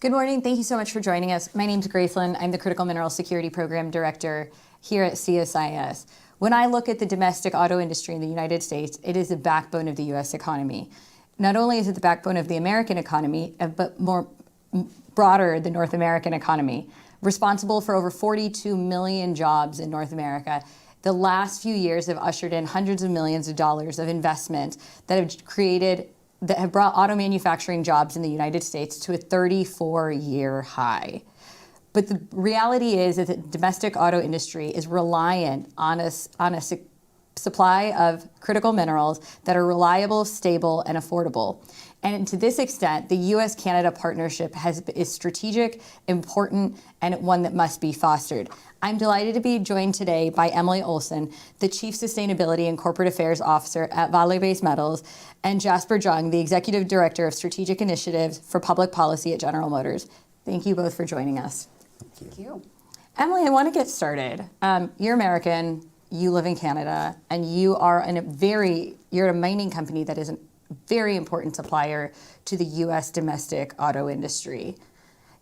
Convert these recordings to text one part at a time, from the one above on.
Good morning. Thank you so much for joining us. My name is Gracelin. I'm the Critical Mineral Security Program Director here at CSIS. When I look at the domestic auto industry in the United States, it is the backbone of the U.S. economy. Not only is it the backbone of the American economy, but more broader, the North American economy. Responsible for over 42 million jobs in North America, the last few years have ushered in hundreds of millions of dollars of investment that have brought auto manufacturing jobs in the United States to a 34-year high. But the reality is that the domestic auto industry is reliant on a supply of critical minerals that are reliable, stable, and affordable. And to this extent, the U.S.-Canada partnership is strategic, important, and one that must be fostered. I'm delighted to be joined today by Emily Olson, the Chief Sustainability and Corporate Affairs Officer at Vale Base Metals, and Jasper Jung, the Executive Director of Strategic Initiatives for Public Policy at General Motors. Thank you both for joining us. Thank you. Emily, I want to get started. You're American, you live in Canada, and you're a mining company that is a very important supplier to the U.S. domestic auto industry.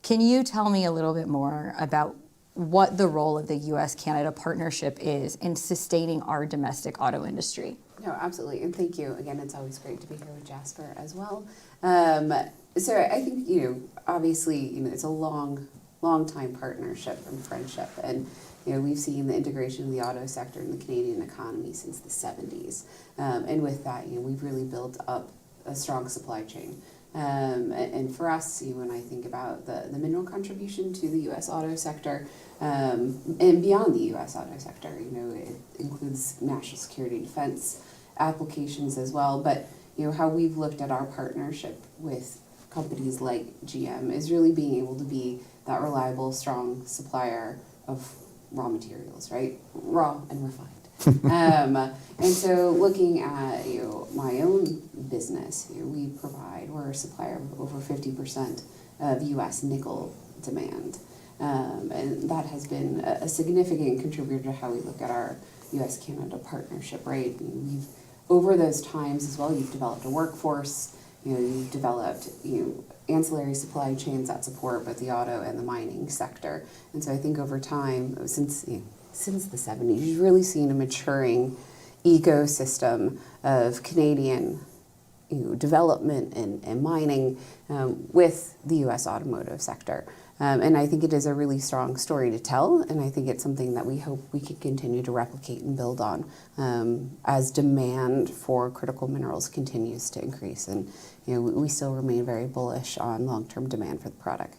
Can you tell me a little bit more about what the role of the U.S.-Canada partnership is in sustaining our domestic auto industry? No, absolutely, and thank you. Again, it's always great to be here with Jasper as well. So I think, obviously, it's a long time partnership and friendship, and we've seen the integration of the auto sector in the Canadian economy since the 70s, and with that, we've really built up a strong supply chain. And for us, when I think about the mineral contribution to the U.S. auto sector, and beyond the U.S. auto sector, it includes national security and defense applications as well. But how we've looked at our partnership with companies like GM is really being able to be that reliable, strong supplier of raw materials, right? Raw and refined. And so looking at my own business, we're a supplier of over 50% of U.S. nickel demand. And that has been a significant contributor to how we look at our U.S.-Canada partnership, right? Over those times as well, you've developed a workforce, you've developed ancillary supply chains that support both the auto and the mining sector. And so I think over time, since the 70s, you've really seen a maturing ecosystem of Canadian development and mining with the U.S. automotive sector. And I think it is a really strong story to tell, and I think it's something that we hope we can continue to replicate and build on as demand for critical minerals continues to increase. And we still remain very bullish on long-term demand for the product.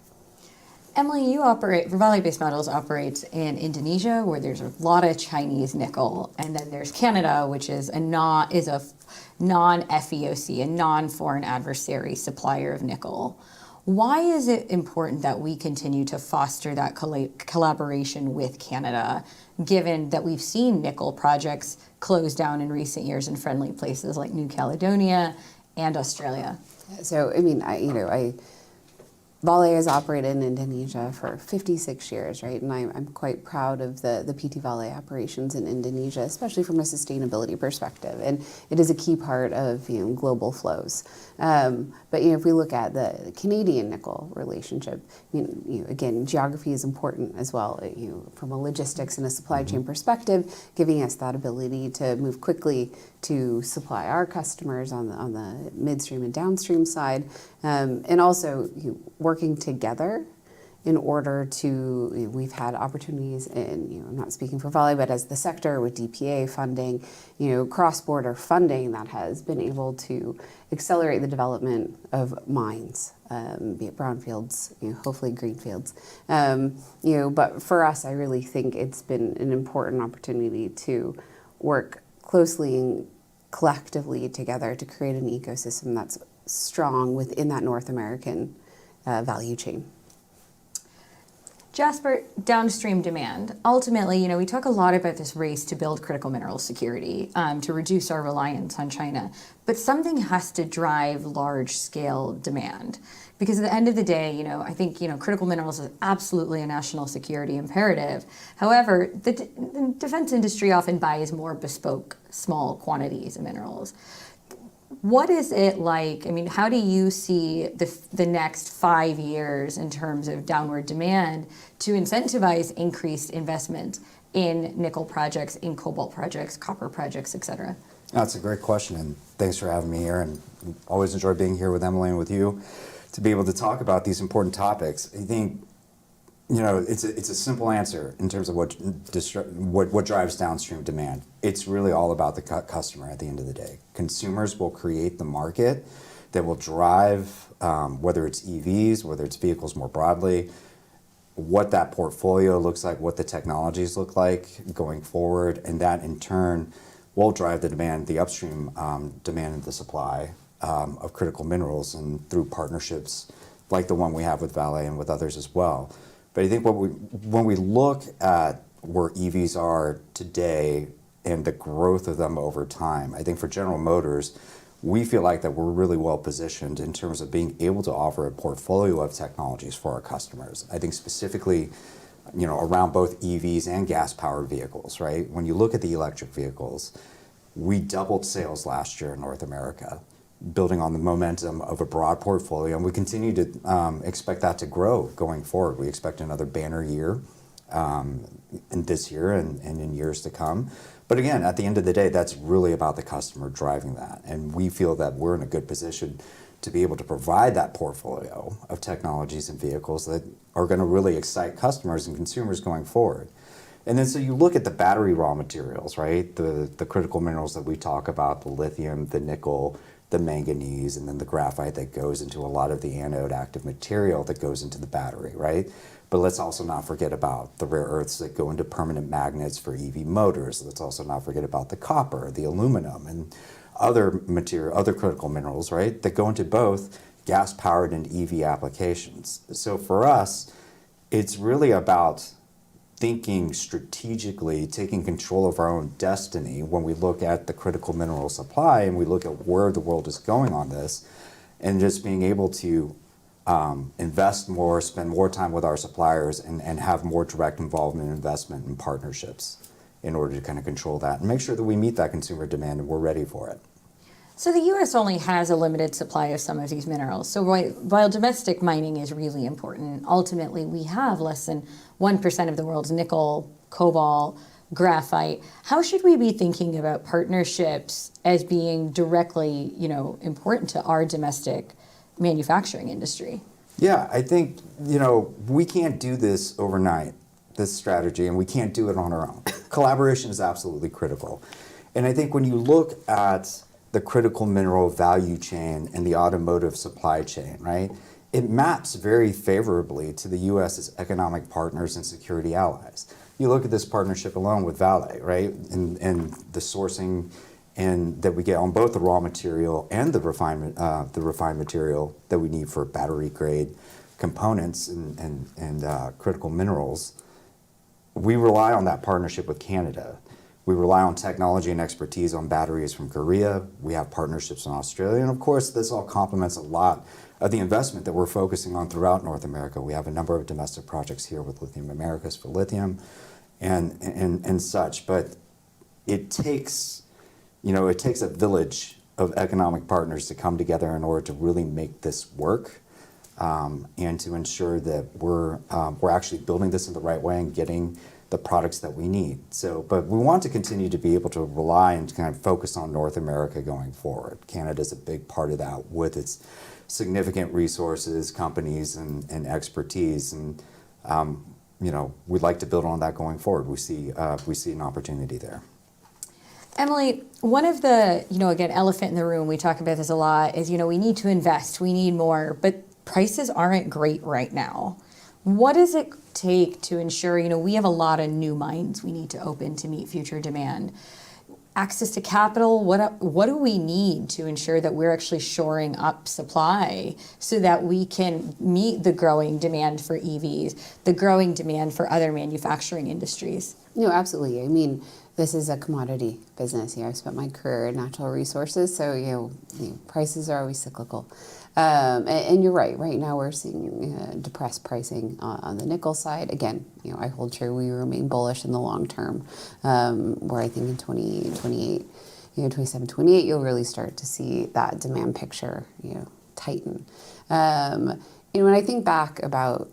Emily, Vale Base Metals operates in Indonesia, where there's a lot of Chinese nickel, and then there's Canada, which is a non-FEOC, a non-foreign adversary supplier of nickel. Why is it important that we continue to foster that collaboration with Canada, given that we've seen nickel projects close down in recent years in friendly places like New Caledonia and Australia? So, Vale has operated in Indonesia for 56 years, right? And I'm quite proud of the PT Vale operations in Indonesia, especially from a sustainability perspective. And it is a key part of global flows. But if we look at the Canadian nickel relationship, again, geography is important as well. From a logistics and a supply chain perspective, giving us that ability to move quickly to supply our customers on the midstream and downstream side, and also working together in order to, we've had opportunities in, I'm not speaking for Vale, but as the sector with DPA funding, cross-border funding that has been able to accelerate the development of mines, be it brownfields, hopefully greenfields. But for us, I really think it's been an important opportunity to work closely and collectively together to create an ecosystem that's strong within that North American value chain. Jasper, downstream demand. Ultimately, we talk a lot about this race to build critical mineral security, to reduce our reliance on China. But something has to drive large-scale demand. Because at the end of the day, I think, critical minerals is absolutely a national security imperative. However, the defense industry often buys more bespoke, small quantities of minerals. What is it like? I mean, how do you see the next 5 years in terms of downward demand to incentivize increased investment in nickel projects, in cobalt projects, copper projects, et cetera? That's a great question, and thanks for having me here. And always enjoy being here with Emily and with you to be able to talk about these important topics. I think, it's a simple answer in terms of what drives downstream demand. It's really all about the customer at the end of the day. Consumers will create the market that will drive, whether it's EVs, whether it's vehicles more broadly, what that portfolio looks like, what the technologies look like going forward, and that in turn will drive the demand, the upstream demand and the supply of critical minerals, and through partnerships like the one we have with Vale and with others as well. But I think when we look at where EVs are today and the growth of them over time, I think for General Motors, we feel like that we're really well positioned in terms of being able to offer a portfolio of technologies for our customers. I think specifically, around both EVs and gas-powered vehicles, right? When you look at the electric vehicles, we doubled sales last year in North America, building on the momentum of a broad portfolio, and we continue to expect that to grow going forward. We expect another banner year in this year and in years to come. But again, at the end of the day, that's really about the customer driving that. And we feel that we're in a good position to be able to provide that portfolio of technologies and vehicles that are going to really excite customers and consumers going forward. And then so you look at the battery raw materials, right? The critical minerals that we talk about, the lithium, the nickel, the manganese, and then the graphite that goes into a lot of the anode active material that goes into the battery, right? But let's also not forget about the rare earths that go into permanent magnets for EV motors. Let's also not forget about the copper, the aluminum, and other critical minerals, right? That go into both gas-powered and EV applications. So for us, it's really about thinking strategically, taking control of our own destiny when we look at the critical mineral supply and we look at where the world is going on this, and just being able to invest more, spend more time with our suppliers, and have more direct involvement in investment and partnerships in order to kind of control that and make sure that we meet that consumer demand and we're ready for it. So the U.S. only has a limited supply of some of these minerals. So while domestic mining is really important, ultimately we have less than 1% of the world's nickel, cobalt, graphite. How should we be thinking about partnerships as being directly, important to our domestic manufacturing industry? Yeah, I think, we can't do this overnight, this strategy, and we can't do it on our own. Collaboration is absolutely critical. And I think when you look at the critical mineral value chain and the automotive supply chain, right? It maps very favorably to the U.S.'s economic partners and security allies. You look at this partnership alone with Vale, right? And the sourcing and that we get on both the raw material and the refined material that we need for battery grade components and critical minerals. We rely on that partnership with Canada. We rely on technology and expertise on batteries from Korea. We have partnerships in Australia. And of course, this all complements a lot of the investment that we're focusing on throughout North America. We have a number of domestic projects here with Lithium Americas for lithium and such. But it takes a village of economic partners to come together in order to really make this work, and to ensure that we're actually building this in the right way and getting the products that we need. But we want to continue to be able to rely and kind of focus on North America going forward. Canada's a big part of that with its significant resources, companies, and expertise. And we'd like to build on that going forward. We see an opportunity there. Emily, one of the, again, elephant in the room, we talk about this a lot, is, we need to invest, we need more, but prices aren't great right now. What does it take to ensure, we have a lot of new mines we need to open to meet future demand? Access to capital, what do we need to ensure that we're actually shoring up supply so that we can meet the growing demand for EVs, the growing demand for other manufacturing industries? No, absolutely. I mean, this is a commodity business. I've spent my career in natural resources, so prices are always cyclical. And you're right. Right now, we're seeing depressed pricing on the nickel side. Again, I hold true. We remain bullish in the long term, where I think in 2028, 27, 28, you'll really start to see that demand picture, tighten. When I think back about,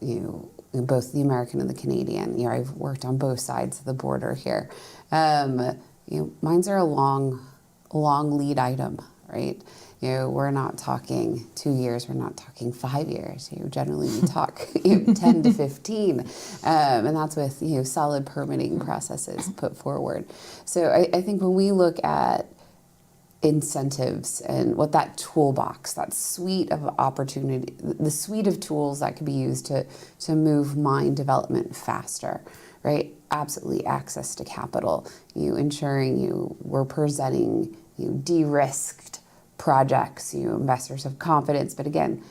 both the American and the Canadian, I've worked on both sides of the border here. Mines are a long lead item, right? We're not talking 2 years, we're not talking 5 years. Generally we talk 10 to 15, and that's with solid permitting processes put forward. So I think when we look at incentives and what that toolbox, that suite of opportunity, the suite of tools that could be used to move mine development faster, right? Absolutely access to capital, ensuring we're presenting de-risked projects, investors have confidence, but again,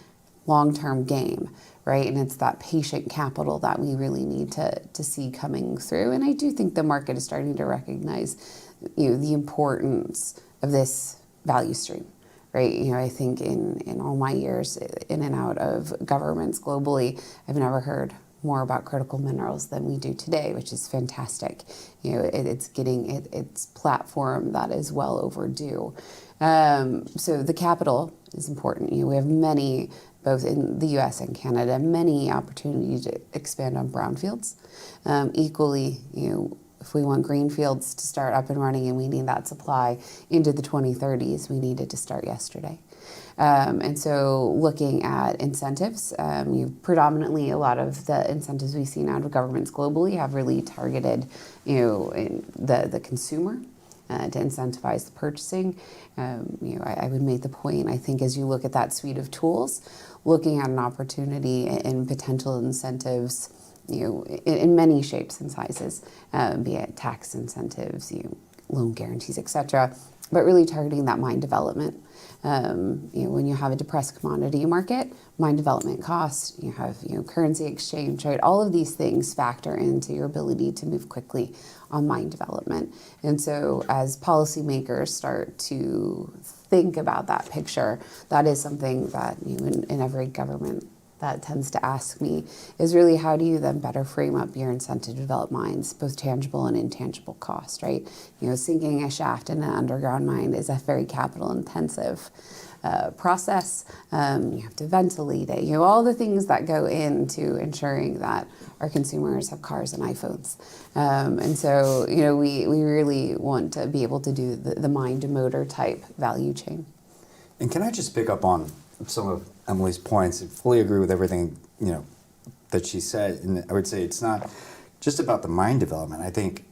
long-term game, right? And it's that patient capital that we really need to see coming through. And I do think the market is starting to recognize, the importance of this value stream, right? I think in all my years in and out of governments globally, I've never heard more about critical minerals than we do today, which is fantastic. It's getting its platform that is well overdue. So the capital is important. We have many, both in the U.S. and Canada, many opportunities to expand on brownfields. Equally, if we want greenfields to start up and running and we need that supply into the 2030s, we needed to start yesterday. And so looking at incentives, predominantly a lot of the incentives we've seen out of governments globally have really targeted, the consumer to incentivize the purchasing. I would make the point, I think, as you look at that suite of tools, looking at an opportunity and potential incentives, in many shapes and sizes, be it tax incentives, loan guarantees, et cetera, but really targeting that mine development. When you have a depressed commodity market, mine development costs, you have currency exchange, right? All of these things factor into your ability to move quickly on mine development. And so as policymakers start to think about that picture, that is something that in every government that tends to ask me is really how do you then better frame up your incentive to develop mines, both tangible and intangible cost, right? Sinking a shaft in an underground mine is a very capital intensive process. You have to ventilate it, all the things that go into ensuring that our consumers have cars and iPhones. And so, we really want to be able to do the mine to motor type value chain. And can I just pick up on some of Emily's points? I fully agree with everything, that she said. And I would say it's not just about the mine development. I think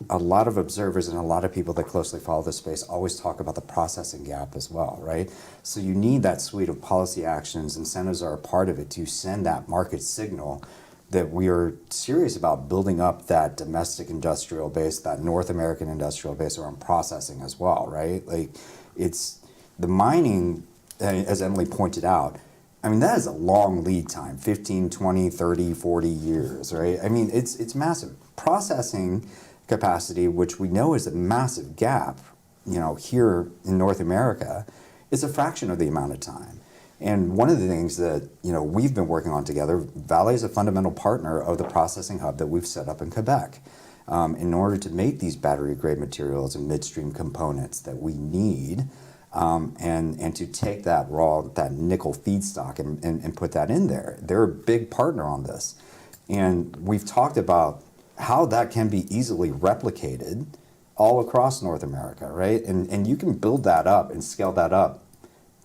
a lot of observers and a lot of people that closely follow this space always talk about the processing gap as well, right? So you need that suite of policy actions. Incentives are a part of it to send that market signal that we are serious about building up that domestic industrial base, that North American industrial base around processing as well, right? Like, it's the mining, as Emily pointed out, that is a long lead time, 15, 20, 30, 40 years, right? It's massive. Processing capacity, which we know is a massive gap, here in North America, is a fraction of the amount of time. And one of the things that, we've been working on together, Vale is a fundamental partner of the processing hub that we've set up in Quebec, in order to make these battery-grade materials and midstream components that we need, and to take that nickel feedstock and put that in there. They're a big partner on this. And we've talked about how that can be easily replicated all across North America, right? And you can build that up and scale that up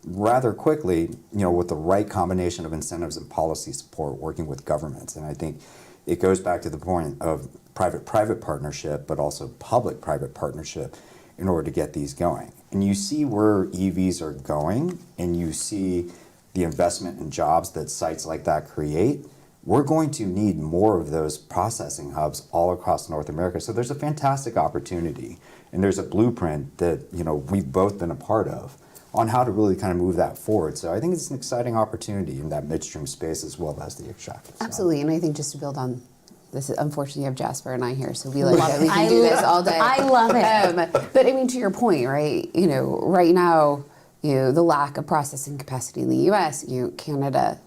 rather quickly, with the right combination of incentives and policy support working with governments. And I think it goes back to the point of private-private partnership, but also public-private partnership in order to get these going. And you see where EVs are going, and you see the investment in jobs that sites like that create. We're going to need more of those processing hubs all across North America. So there's a fantastic opportunity, and there's a blueprint that we've both been a part of on how to really kind of move that forward. So I think it's an exciting opportunity in that midstream space as well as the extractive side. Absolutely, and I think just to build on this, unfortunately, you have Jasper and I here, so we can do this all day. I love it. But to your point, right? Right now, the lack of processing capacity in the U.S., Canada,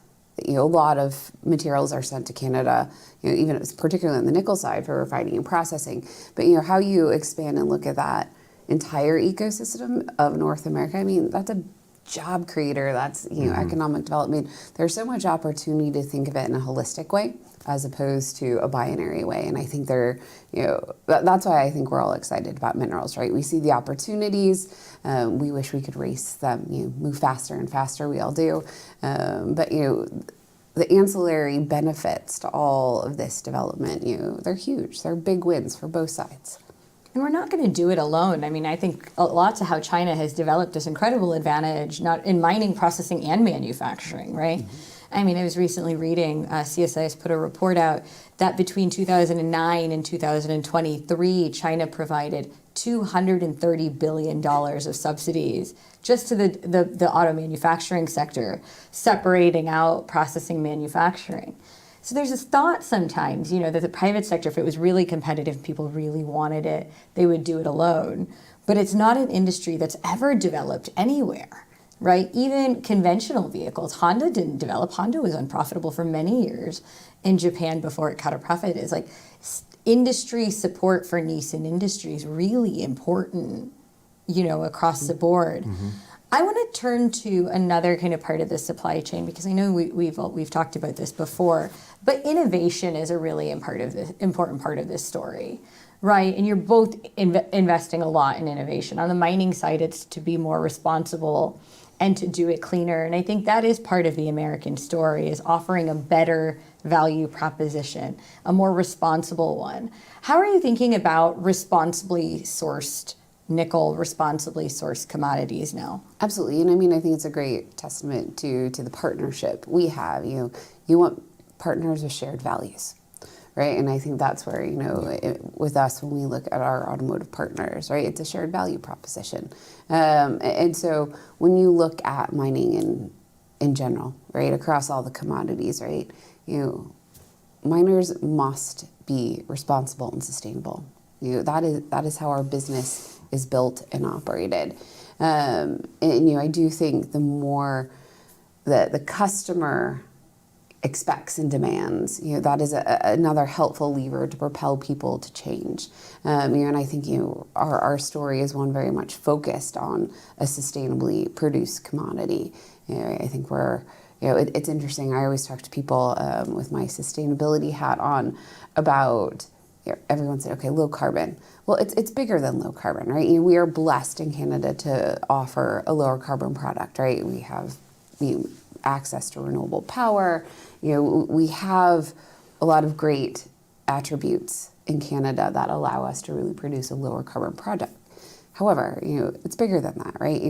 a lot of materials are sent to Canada, even particularly on the nickel side for refining and processing. But how you expand and look at that, entire ecosystem of North America, I mean, that's a job creator, that's, economic development. There's so much opportunity to think of it in a holistic way as opposed to a binary way. And I think that's why I think we're all excited about minerals, right? We see the opportunities. We wish we could race them, move faster and faster. We all do. But the ancillary benefits to all of this development, they're huge. They're big wins for both sides. And we're not going to do it alone. I mean, I think a lot to how China has developed this incredible advantage, not in mining, processing, and manufacturing, right? I mean, I was recently reading, CSIS put a report out that between 2009 and 2023, China provided $230 billion of subsidies just to the auto manufacturing sector, separating out processing manufacturing. So there's this thought sometimes, that the private sector, if it was really competitive, people really wanted it, they would do it alone. But it's not an industry that's ever developed anywhere, right? Even conventional vehicles, Honda didn't develop. Honda was unprofitable for many years in Japan before it cut a profit. It's like industry support for nascent industry is really important, across the board. I want to turn to another kind of part of the supply chain, because I know we've talked about this before, but innovation is a really important part of this story, right? And you're both investing a lot in innovation. On the mining side, it's to be more responsible and to do it cleaner. And I think that is part of the American story, is offering a better value proposition, a more responsible one. How are you thinking about responsibly sourced nickel, responsibly sourced commodities now? Absolutely. And I mean, I think it's a great testament to the partnership we have. You want partners with shared values, right? And I think that's where, with us, when we look at our automotive partners, right, it's a shared value proposition. And so when you look at mining in general, right, across all the commodities, right, miners must be responsible and sustainable. That is how our business is built and operated. And I do think the more the customer expects and demands, that is another helpful lever to propel people to change. And I think our story is one very much focused on a sustainably produced commodity. I think it's interesting. I always talk to people with my sustainability hat on about, everyone said, okay, low carbon. Well, it's bigger than low carbon, right? We are blessed in Canada to offer a lower carbon product, right? We have access to renewable power. We have a lot of great attributes in Canada that allow us to really produce a lower carbon product. However, it's bigger than that, right?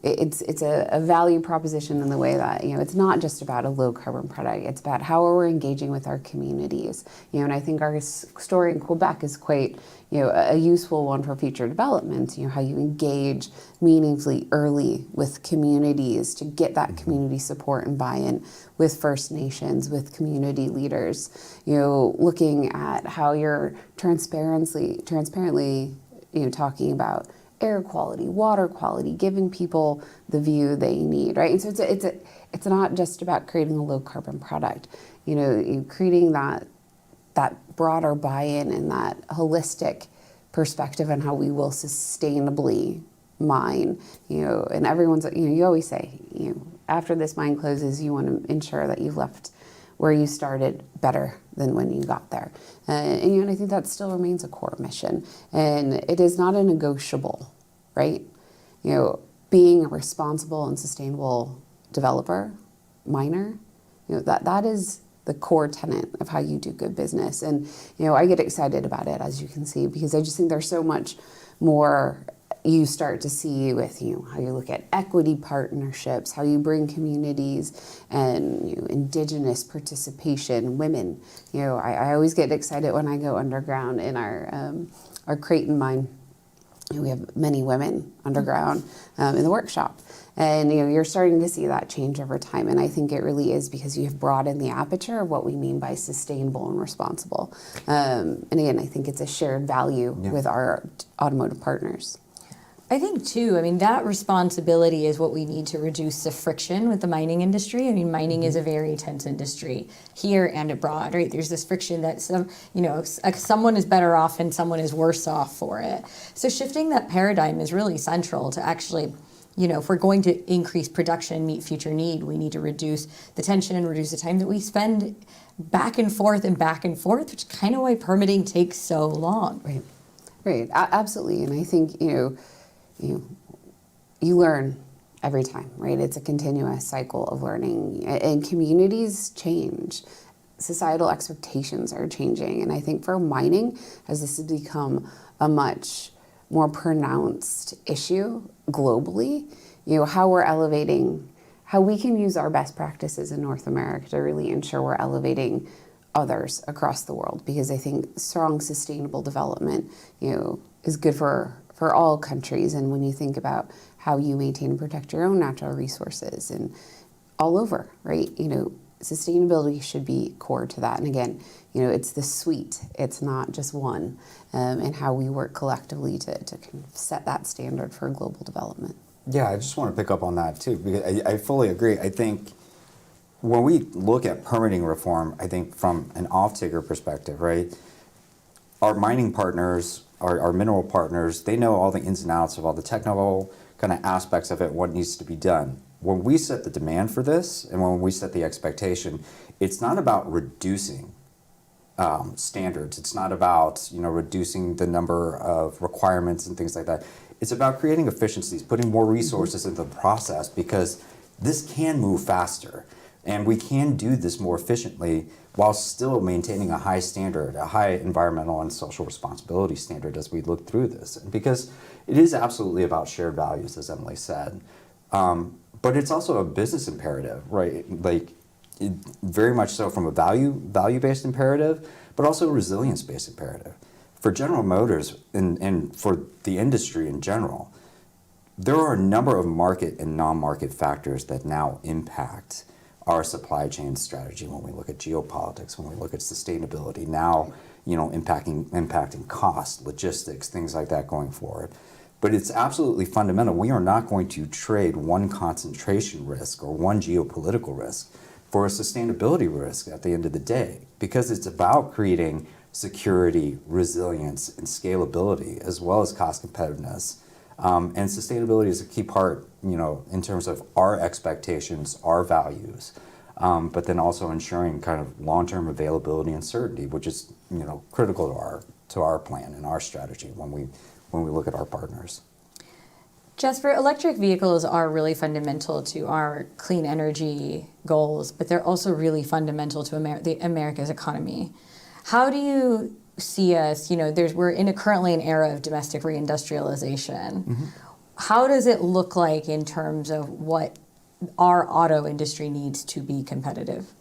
It's a value proposition in the way that, it's not just about a low carbon product. It's about how we're engaging with our communities. And I think our story in Quebec is quite, a useful one for future development. How you engage meaningfully early with communities to get that community support and buy-in with First Nations, with community leaders. Looking at how you're transparently, talking about air quality, water quality, giving people the view they need, right? And so it's not just about creating a low carbon product, creating that broader buy-in and that holistic perspective on how we will sustainably mine, and everyone's, you always say, after this mine closes, you want to ensure that you've left where you started better than when you got there. And I think that still remains a core mission. And it is not a negotiable, right? Being a responsible and sustainable developer, miner, that is the core tenet of how you do good business. And, I get excited about it, as you can see, because I just think there's so much more you start to see with how you look at equity partnerships, how you bring communities and Indigenous participation, women. I always get excited when I go underground in our Creighton mine. We have many women underground in the workshop. And you're starting to see that change over time. And I think it really is because you have broadened the aperture of what we mean by sustainable and responsible. And again, I think it's a shared value with our automotive partners. I think too, I mean, that responsibility is what we need to reduce the friction with the mining industry. I mean, mining is a very tense industry here and abroad, right? There's this friction that someone is better off and someone is worse off for it. So shifting that paradigm is really central to actually, if we're going to increase production and meet future need, we need to reduce the tension and reduce the time that we spend back and forth, which is kind of why permitting takes so long. Right, absolutely. And I think, you learn every time, right? It's a continuous cycle of learning, and communities change. Societal expectations are changing. And I think for mining, as this has become a much more pronounced issue globally, how we're elevating, how we can use our best practices in North America to really ensure we're elevating others across the world. Because I think strong sustainable development, is good for all countries. And when you think about how you maintain and protect your own natural resources and all over, right? Sustainability should be core to that. And again, it's the suite, it's not just one, and how we work collectively to kind of set that standard for global development. Yeah, I just want to pick up on that too, because I fully agree. I think when we look at permitting reform, I think from an off-taker perspective, right, our mining partners, our mineral partners, they know all the ins and outs of all the technical kind of aspects of it, what needs to be done. When we set the demand for this and when we set the expectation, it's not about reducing standards. It's not about reducing the number of requirements and things like that. It's about creating efficiencies, putting more resources into the process, because this can move faster and we can do this more efficiently while still maintaining a high standard, a high environmental and social responsibility standard as we look through this. Because it is absolutely about shared values, as Emily said. But it's also a business imperative, right? Very much so from a value-based imperative, but also a resilience-based imperative. For General Motors and for the industry in general, there are a number of market and non-market factors that now impact our supply chain strategy when we look at geopolitics, when we look at sustainability, now impacting cost, logistics, things like that going forward. But it's absolutely fundamental. We are not going to trade one concentration risk or one geopolitical risk for a sustainability risk at the end of the day, because it's about creating security, resilience, and scalability, as well as cost competitiveness. And sustainability is a key part, in terms of our expectations, our values, but then also ensuring kind of long-term availability and certainty, which is, critical to our plan and our strategy when we look at our partners. Jasper, electric vehicles are really fundamental to our clean energy goals, but they're also really fundamental to America's economy. How do you see us, we're currently an era of domestic reindustrialization. Mm-hmm. How does it look like in terms of what our auto industry needs to be competitive?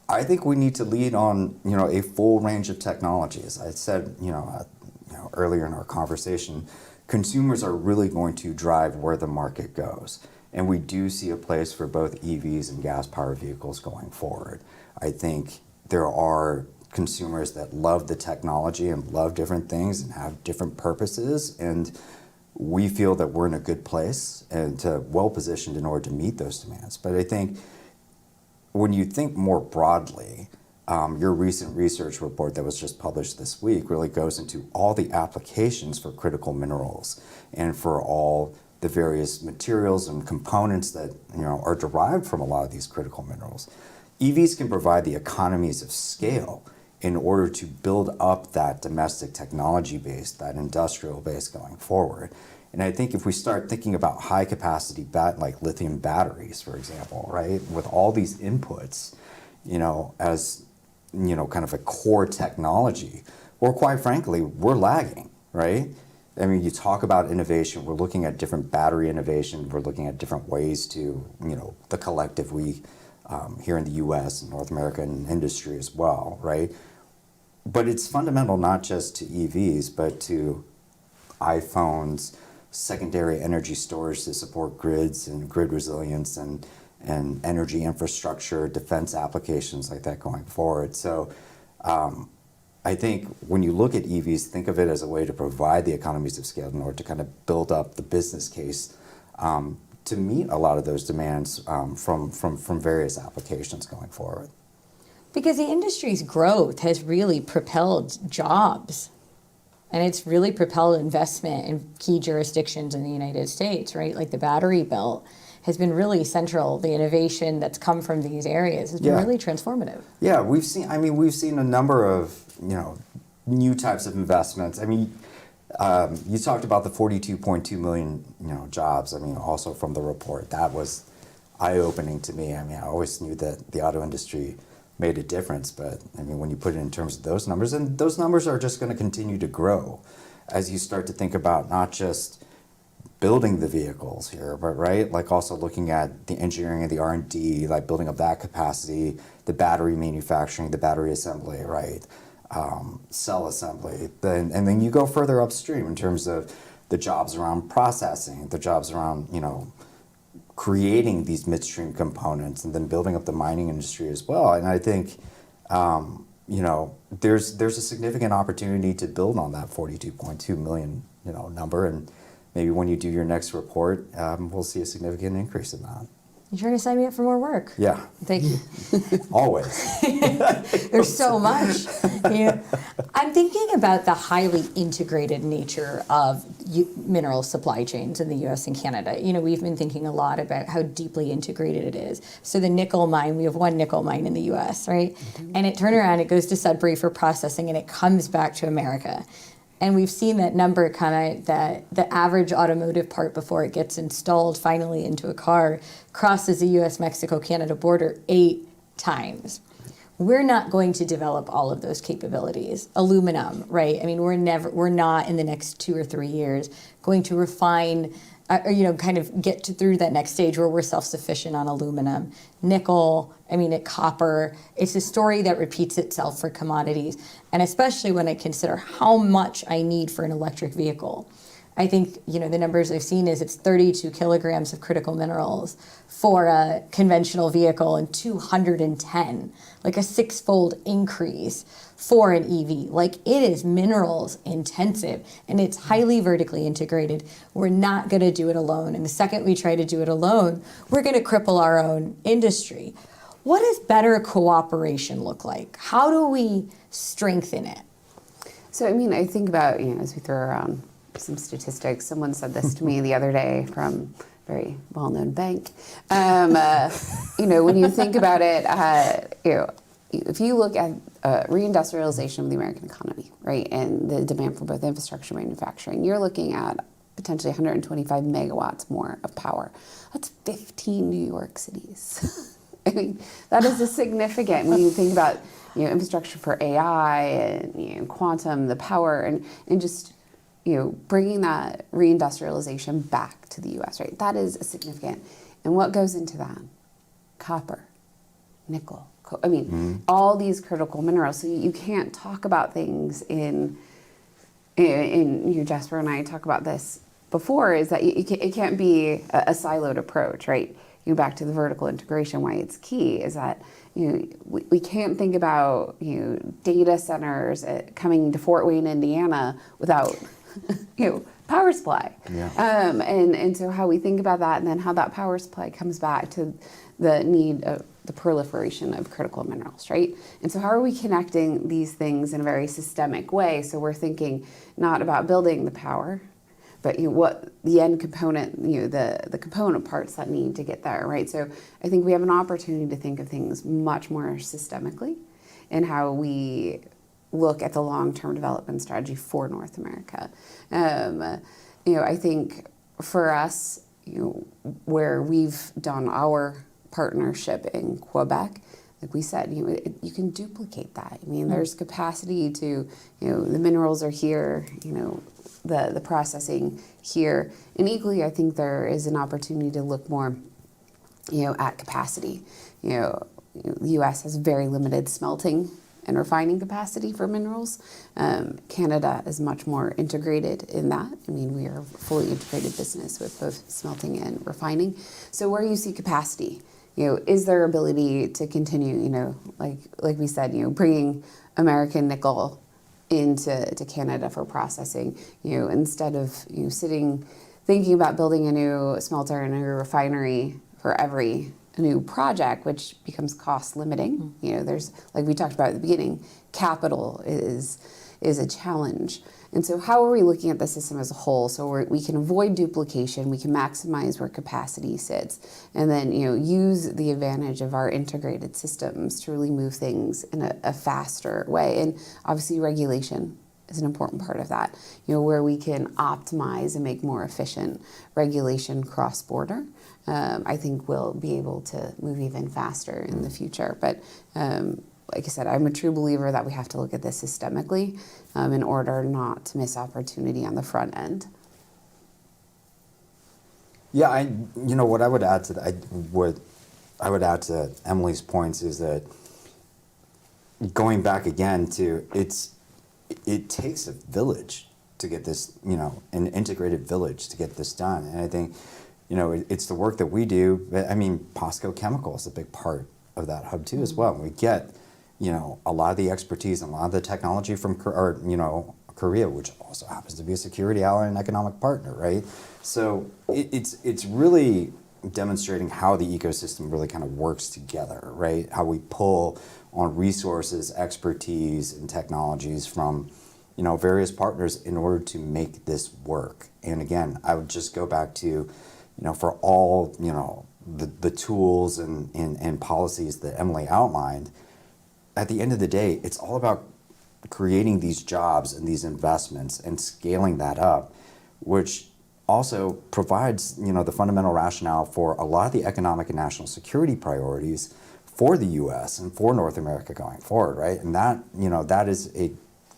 I think we need to lead on, a full range of technologies. I said, earlier in our conversation, consumers are really going to drive where the market goes. And we do see a place for both EVs and gas-powered vehicles going forward. I think there are consumers that love the technology and love different things and have different purposes, and we feel that we're in a good place and well positioned in order to meet those demands. But I think when you think more broadly, your recent research report that was just published this week really goes into all the applications for critical minerals and for all the various materials and components that are derived from a lot of these critical minerals. EVs can provide the economies of scale in order to build up that domestic technology base, that industrial base going forward. And I think if we start thinking about high capacity like lithium batteries, for example, right, with all these inputs, as kind of a core technology, or quite frankly, we're lagging, right? I mean, you talk about innovation, we're looking at different battery innovation, we're looking at different ways to, the collective here in the US and North American industry as well, right? But it's fundamental not just to EVs, but to iPhones, secondary energy storage to support grids and grid resilience and energy infrastructure, defense applications like that going forward. So I think when you look at EVs, think of it as a way to provide the economies of scale in order to kind of build up the business case to meet a lot of those demands from various applications going forward. Because the industry's growth has really propelled jobs, and it's really propelled investment in key jurisdictions in the United States, right? Like the battery belt has been really central. The innovation that's come from these areas has been really transformative. Yeah, we've seen a number of, new types of investments. I mean, you talked about the 42.2 million, jobs. I mean, also from the report, that was eye-opening to me. I mean, I always knew that the auto industry made a difference, but I mean, when you put it in terms of those numbers, and those numbers are just going to continue to grow as you start to think about not just building the vehicles here, but right, like also looking at the engineering and the R&D, like building up that capacity, the battery manufacturing, the battery assembly, right, cell assembly, and then you go further upstream in terms of the jobs around processing, the jobs around, creating these midstream components, and then building up the mining industry as well. And I think, there's a significant opportunity to build on that 42.2 million, number, and maybe when you do your next report, we'll see a significant increase in that. You trying to sign me up for more work? Yeah. Thank you. Always. There's so much. I'm thinking about the highly integrated nature of mineral supply chains in the U.S. and Canada. We've been thinking a lot about how deeply integrated it is. So the nickel mine, we have one nickel mine in the U.S., right? Mm-hmm. And it turns around, it goes to Sudbury for processing, and it comes back to America. And we've seen that number kind of, that the average automotive part before it gets installed finally into a car crosses the US, Mexico, Canada border 8 times. We're not going to develop all of those capabilities. Aluminum, right? I mean, we're not in the next 2 or 3 years going to refine, kind of get through that next stage where we're self-sufficient on aluminum. Nickel, copper. It's a story that repeats itself for commodities, and especially when I consider how much I need for an electric vehicle. I think, the numbers I've seen is it's 32 kilograms of critical minerals for a conventional vehicle and 210, like a 6-fold increase for an EV. Like, it is minerals intensive, and it's highly vertically integrated. We're not going to do it alone. And the second we try to do it alone, we're going to cripple our own industry. What does better cooperation look like? How do we strengthen it? So, I think about, as we throw around some statistics, someone said this to me the other day from a very well-known bank. When you think about it, if you look at reindustrialization of the American economy, right, and the demand for both infrastructure and manufacturing, you're looking at potentially 125 megawatts more of power. That's 15 New York cities. That is a significant, when you think about, infrastructure for AI and, quantum, the power, and just, bringing that reindustrialization back to the U.S., right? That is a significant. And what goes into that? Copper, nickel, all these critical minerals. So you can't talk about things in Jasper and I talk about this before, is that it can't be a siloed approach, right? Back to the vertical integration, why it's key is that we can't think about data centers coming to Fort Wayne, Indiana without power supply. Yeah. And so how we think about that, and then how that power supply comes back to the need of the proliferation of critical minerals, right? And so how are we connecting these things in a very systemic way? So we're thinking not about building the power, but what the end component, the component parts that need to get there, right? So I think we have an opportunity to think of things much more systemically in how we look at the long-term development strategy for North America. I think for us, where we've done our partnership in Quebec, like we said, you can duplicate that. There's capacity to, the minerals are here, the processing here. And equally, I think there is an opportunity to look more, at capacity. The U.S. has very limited smelting and refining capacity for minerals. Canada is much more integrated in that. We are a fully integrated business with both smelting and refining. So where you see capacity, is there ability to continue, like we said, bringing American nickel into Canada for processing. Instead of thinking about building a new smelter and a new refinery for every new project, which becomes cost limiting. There's, like we talked about at the beginning, capital is a challenge. And so how are we looking at the system as a whole? So we can avoid duplication, we can maximize where capacity sits, and then use the advantage of our integrated systems to really move things in a faster way. And obviously regulation is an important part of that, where we can optimize and make more efficient regulation cross-border. I think we'll be able to move even faster in the future. But like I said, I'm a true believer that we have to look at this systemically in order not to miss opportunity on the front end. Yeah, what I would add to that, what I would add to Emily's points is that going back again to it takes a village to get this, an integrated village to get this done. And I think, it's the work that we do. I mean, POSCO Chemical is a big part of that hub too as well. We get, a lot of the expertise and a lot of the technology from, Korea, which also happens to be a security ally and economic partner, right? So it's really demonstrating how the ecosystem really kind of works together, right? How we pull on resources, expertise, and technologies from, various partners in order to make this work. And again, I would just go back to, for all, the tools and policies that Emily outlined, at the end of the day, it's all about creating these jobs and these investments and scaling that up, which also provides, the fundamental rationale for a lot of the economic and national security priorities for the U.S. and for North America going forward, right? And that, that is a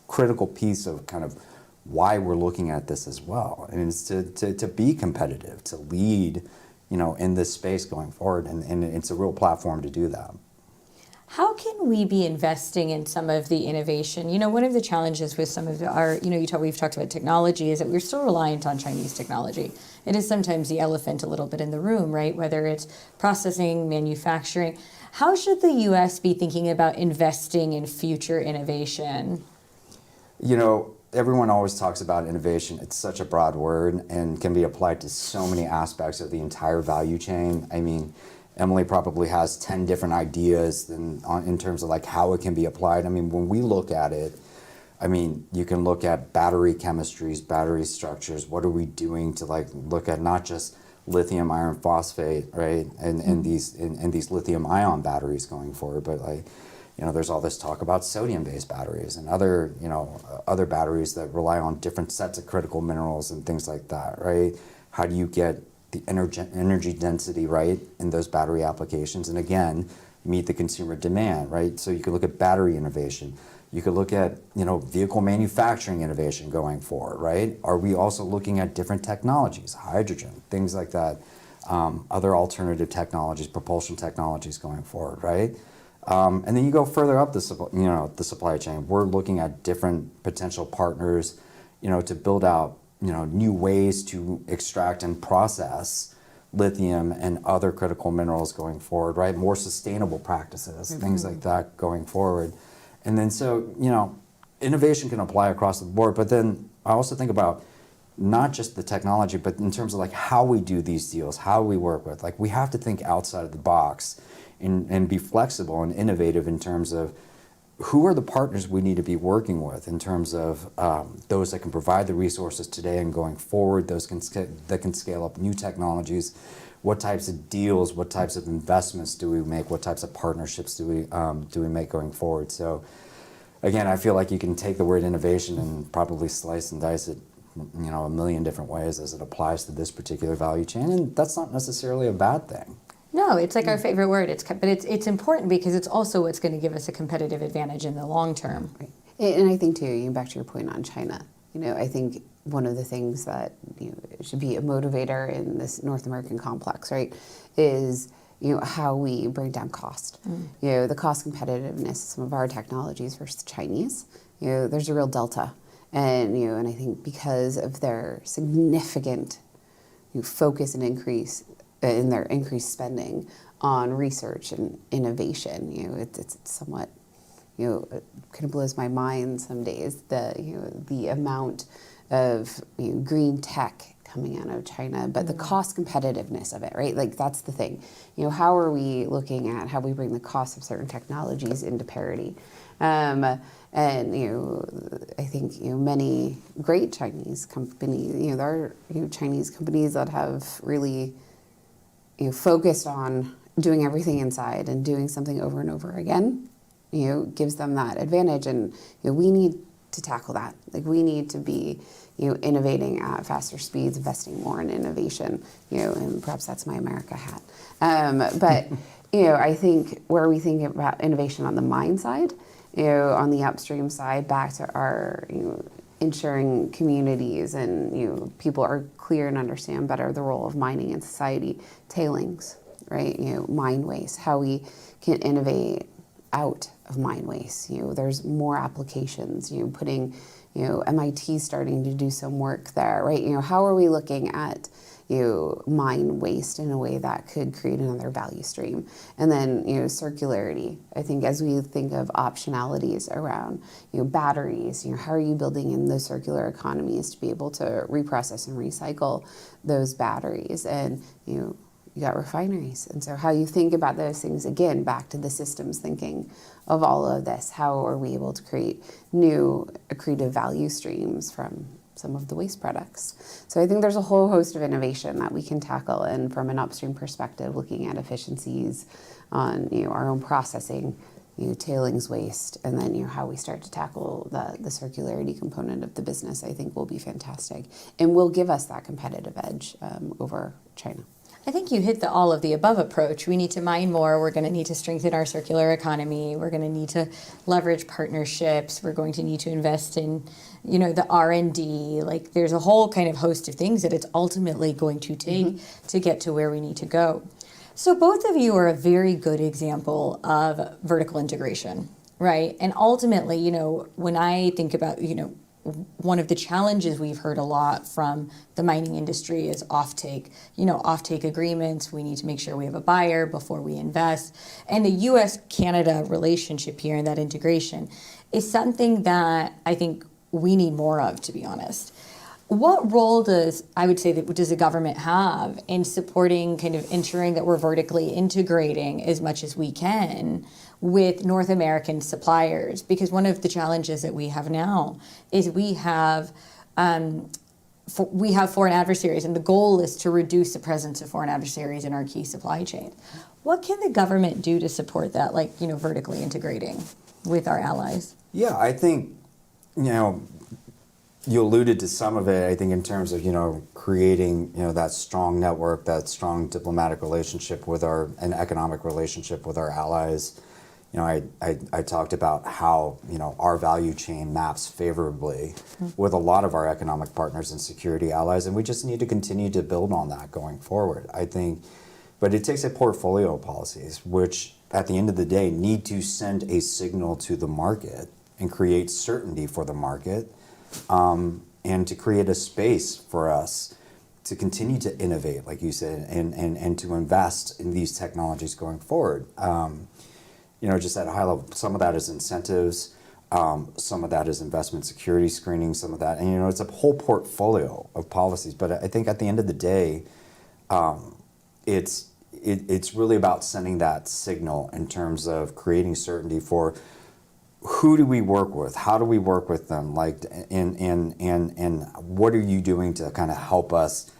critical piece of kind of why we're looking at this as well. And it's to be competitive, to lead, in this space going forward. And it's a real platform to do that. How can we be investing in some of the innovation? One of the challenges with some of our, we've talked about technology is that we're still reliant on Chinese technology. It is sometimes the elephant a little bit in the room, right? Whether it's processing, manufacturing. How should the U.S. be thinking about investing in future innovation? Everyone always talks about innovation. It's such a broad word and can be applied to so many aspects of the entire value chain. I mean, Emily probably has 10 different ideas in terms of like how it can be applied. I mean, when we look at it, I mean, you can look at battery chemistries, battery structures. What are we doing to look at not just lithium iron phosphate, right? And these lithium ion batteries going forward, but there's all this talk about sodium-based batteries and other batteries that rely on different sets of critical minerals and things like that, right? How do you get the energy density right in those battery applications, and again, meet the consumer demand, right? So you could look at battery innovation. You could look at, vehicle manufacturing innovation going forward, right? Are we also looking at different technologies, hydrogen, things like that, other alternative technologies, propulsion technologies going forward, right? And then you go further up the supply chain. We're looking at different potential partners, to build out, new ways to extract and process lithium and other critical minerals going forward, right? More sustainable practices, things like that going forward. And then so, innovation can apply across the board, but then I also think about not just the technology, but in terms of how we do these deals, how we work with, we have to think outside of the box and be flexible and innovative in terms of who are the partners we need to be working with in terms of those that can provide the resources today and going forward, those that can scale up new technologies, what types of deals, what types of investments do we make, what types of partnerships do we make going forward. So again, I feel like you can take the word innovation and probably slice and dice it a million different ways as it applies to this particular value chain, and that's not necessarily a bad thing. No, it's our favorite word. But it's important because it's also what's going to give us a competitive advantage in the long term. Right. And I think too, back to your point on China, I think one of the things that should be a motivator in this North American complex, right, is how we bring down cost. The cost competitiveness of some of our technologies versus the Chinese. There's a real delta, and I think because of their significant focus and increase in their increased spending on research and innovation, it's somewhat it kind of blows my mind some days, the amount of green tech coming out of China, but the cost competitiveness of it, right? Like that's the thing. How are we looking at how we bring the cost of certain technologies into parity? And I think many great Chinese companies, there are Chinese companies that have really focused on doing everything inside and doing something over and over again. Gives them that advantage, and we need to tackle that. Like we need to be innovating at faster speeds, investing more in innovation. And perhaps that's my America hat. But I think where we think about innovation on the mine side, on the upstream side, back to our ensuring communities and people are clear and understand better the role of mining in society, tailings, right? Mine waste, how we can innovate out of mine waste. There's more applications. Putting, MIT starting to do some work there, right? How are we looking at mine waste in a way that could create another value stream? And then circularity. I think as we think of optionalities around batteries, how are you building in those circular economies to be able to reprocess and recycle those batteries? And you got refineries. And so how you think about those things, again, back to the systems thinking of all of this, how are we able to create new accretive value streams from some of the waste products? So I think there's a whole host of innovation that we can tackle, and from an upstream perspective, looking at efficiencies on our own processing, tailings waste, and then how we start to tackle the circularity component of the business, I think will be fantastic and will give us that competitive edge over China. I think you hit the all of the above approach. We need to mine more. We're going to need to strengthen our circular economy. We're going to need to leverage partnerships. We're going to need to invest in, the R&D. Like there's a whole kind of host of things that it's ultimately going to take to get to where we need to go. So both of you are a very good example of vertical integration, right? And ultimately, when I think about, one of the challenges we've heard a lot from the mining industry is offtake. Offtake agreements. We need to make sure we have a buyer before we invest. And the U.S.-Canada relationship here and that integration is something that I think we need more of, to be honest. What role does the government have in supporting, kind of ensuring that we're vertically integrating as much as we can with North American suppliers? Because one of the challenges that we have now is we have foreign adversaries, and the goal is to reduce the presence of foreign adversaries in our key supply chain. What can the government do to support that, vertically integrating with our allies? Yeah, I think, you alluded to some of it, I think, in terms of, creating, that strong network, that strong diplomatic relationship an economic relationship with our allies. I talked about how, our value chain maps favorably with a lot of our economic partners and security allies, and we just need to continue to build on that going forward, I think. But it takes a portfolio of policies, which at the end of the day need to send a signal to the market and create certainty for the market, and to create a space for us to continue to innovate, like you said, and to invest in these technologies going forward. Just at a high level, some of that is incentives, some of that is investment security screening, some of that, and it's a whole portfolio of policies. But I think at the end of the day, it's really about sending that signal in terms of creating certainty for who do we work with, how do we work with them, and what are you doing to kind of help us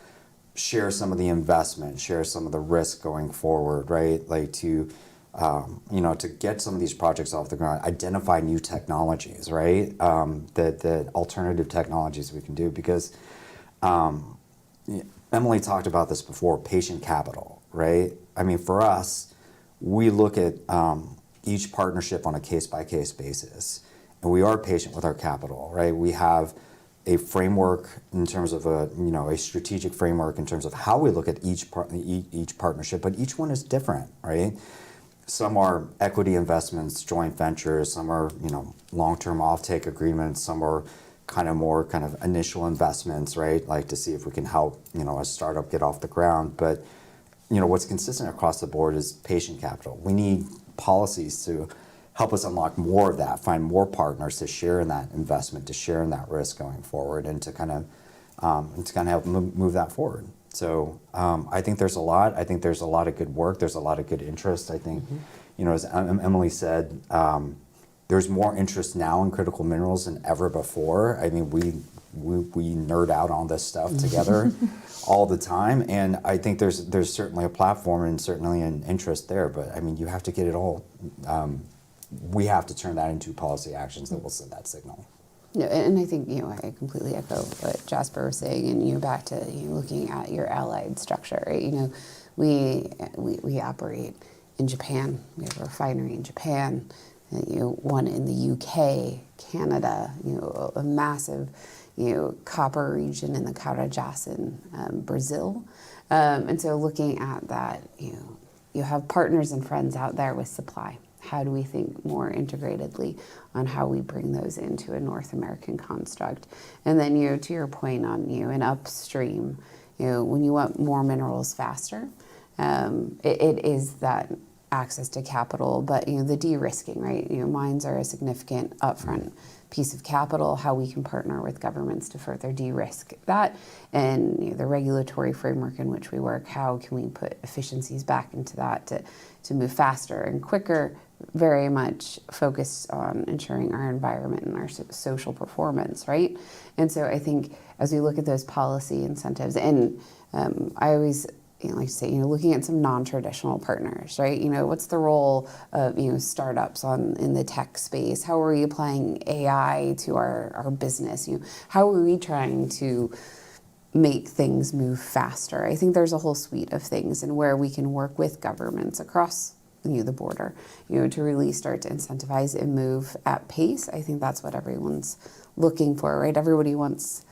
share some of the investment, share some of the risk going forward, right? To get some of these projects off the ground, identify new technologies, right? The alternative technologies we can do, because Emily talked about this before, patient capital, right? I mean, for us, we look at each partnership on a case-by-case basis, and we are patient with our capital, right? We have a framework in terms of a strategic framework in terms of how we look at each partnership, but each one is different, right? Some are equity investments, joint ventures. Some are long-term offtake agreements. Some are more initial investments, right? Like to see if we can help a startup get off the ground. But what's consistent across the board is patient capital. We need policies to help us unlock more of that, find more partners to share in that investment, to share in that risk going forward, and to kind of help move that forward. So I think there's a lot. I think there's a lot of good work. There's a lot of good interest. I think, as Emily said, there's more interest now in critical minerals than ever before. I mean, we nerd out on this stuff together all the time, and I think there's certainly a platform and certainly an interest there. But I mean, you have to get it all. We have to turn that into policy actions that will send that signal. No, and I think, I completely echo what Jasper was saying, and back to looking at your allied structure, right? We operate in Japan. We have a refinery in Japan, one in the UK, Canada, a massive, copper region in the Carajás in Brazil. And so looking at that, you have partners and friends out there with supply. How do we think more integratedly on how we bring those into a North American construct? And then, to your point on, an upstream, when you want more minerals faster, it is that access to capital, but, the de-risking, right? Mines are a significant upfront piece of capital, how we can partner with governments to further de-risk that, and the regulatory framework in which we work, how can we put efficiencies back into that to move faster and quicker, very much focused on ensuring our environment and our social performance, right? And so I think as we look at those policy incentives, and I always like to say, looking at some non-traditional partners, right? What's the role of, startups in the tech space? How are we applying AI to our business? How are we trying to make things move faster? I think there's a whole suite of things and where we can work with governments across the border, to really start to incentivize and move at pace. I think that's what everyone's looking for, right? Everybody wants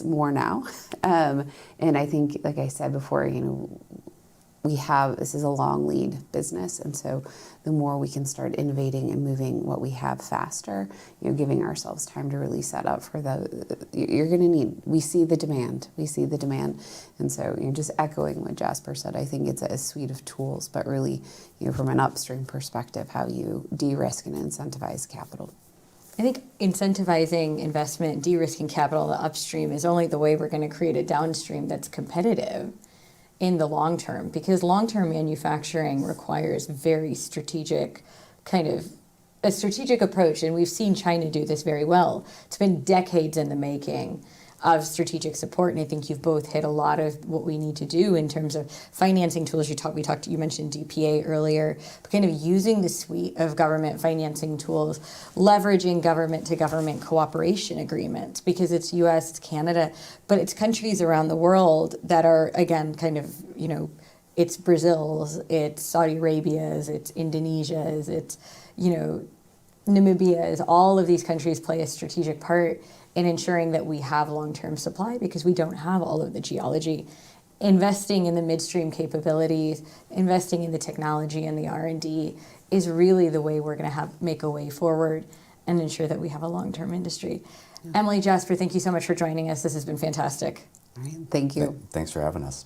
more now. And I think, like I said before, this is a long lead business. And so the more we can start innovating and moving what we have faster, giving ourselves time to really set up for you're going to need, we see the demand. And so, just echoing what Jasper said, I think it's a suite of tools, but really, from an upstream perspective, how you de-risk and incentivize capital. I think incentivizing investment, de-risking capital in the upstream is only the way we're going to create a downstream that's competitive in the long term, because long-term manufacturing requires very strategic a strategic approach, and we've seen China do this very well. It's been decades in the making of strategic support, and I think you've both hit a lot of what we need to do in terms of financing tools. You mentioned DPA earlier, but kind of using the suite of government financing tools, leveraging government-to-government cooperation agreements, because it's U.S., it's Canada, but it's countries around the world that are, again, it's Brazil's, it's Saudi Arabia's, it's Indonesia's, it's, Namibia's. All of these countries play a strategic part in ensuring that we have long-term supply because we don't have all of the geology. Investing in the midstream capabilities, investing in the technology and the R&D is really the way we're going to make a way forward and ensure that we have a long-term industry. Yeah. Emily, Jasper, thank you so much for joining us. This has been fantastic. All right, thank you. Thanks for having us.